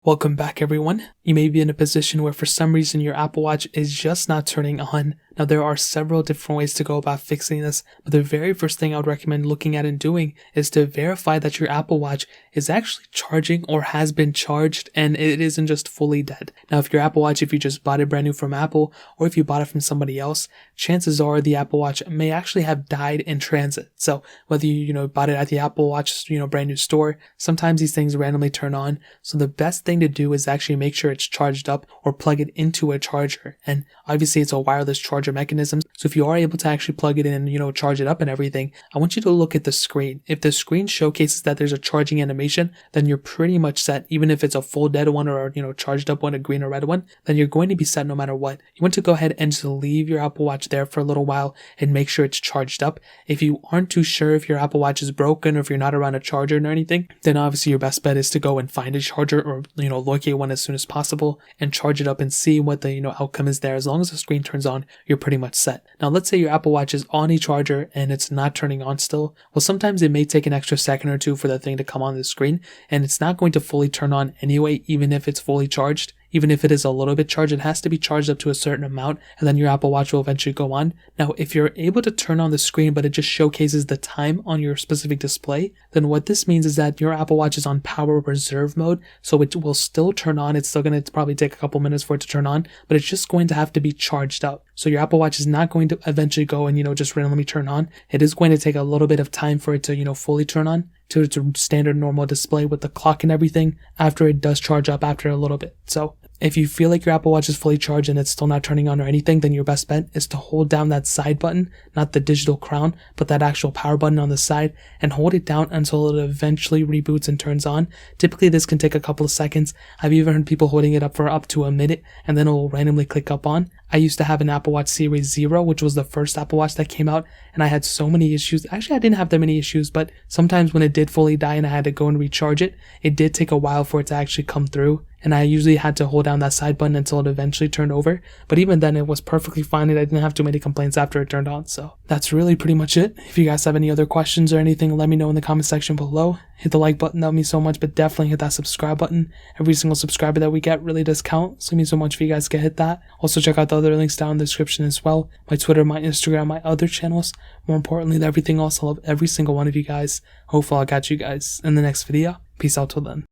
Welcome back everyone. You may be in a position where for some reason your Apple Watch is just not turning on. Now there are several different ways to go about fixing this, but the very first thing I would recommend looking at and doing is to verify that your Apple Watch is actually charging or has been charged and it isn't just fully dead. Now if your Apple Watch, if you just bought it brand new from Apple or if you bought it from somebody else, chances are the Apple Watch may actually have died in transit. So whether you bought it at the Apple Watch brand new store, sometimes these things randomly turn on. So the best thing to do is actually make sure it's charged up or plug it into a charger. And obviously it's a wireless charger mechanism. So if you are able to actually plug it in and charge it up and everything, I want you to look at the screen. If the screen showcases that there's a charging animation, then you're pretty much set. Even if it's a full dead one or charged up one, a green or red one, then you're going to be set no matter what. You want to go ahead and just leave your Apple Watch there for a little while and make sure it's charged up. If you aren't too sure if your Apple Watch is broken or if you're not around a charger or anything, then obviously your best bet is to go and find a charger or locate one as soon as possible and charge it up and see what the outcome is there. As long as the screen turns on, you're pretty much set. Now let's say your Apple Watch is on a charger and it's not turning on still. Well, sometimes it may take an extra second or two for the thing to come on the screen, and it's not going to fully turn on anyway, even if it's fully charged. Even if it is a little bit charged, it has to be charged up to a certain amount, and then your Apple Watch will eventually go on. Now, if you're able to turn on the screen, but it just showcases the time on your specific display, then what this means is that your Apple Watch is on power reserve mode, so it will still turn on. It's still going to probably take a couple minutes for it to turn on, but it's just going to have to be charged up. So your Apple Watch is not going to eventually go and, just randomly turn on. It is going to take a little bit of time for it to, fully turn on to its standard normal display with the clock and everything after it does charge up after a little bit. So if you feel like your Apple Watch is fully charged and it's still not turning on or anything, then your best bet is to hold down that side button, not the digital crown, but that actual power button on the side, and hold it down until it eventually reboots and turns on. Typically this can take a couple of seconds. I've even heard people holding it up for up to a minute and then it will randomly click up on. I used to have an Apple Watch Series 0, which was the first Apple Watch that came out, and I had so many issues. Actually, I didn't have that many issues, but sometimes when it did fully die and I had to go and recharge it, it did take a while for it to actually come through. And I usually had to hold down that side button until it eventually turned over. But even then, it was perfectly fine and I didn't have too many complaints after it turned on. So that's really pretty much it. If you guys have any other questions or anything, let me know in the comment section below. Hit the like button, that would mean so much, but definitely hit that subscribe button. Every single subscriber that we get really does count, so it means so much if you guys can hit that. Also check out the other links down in the description as well. My Twitter, my Instagram, my other channels. More importantly than everything else, I love every single one of you guys. Hopefully I'll catch you guys in the next video. Peace out till then.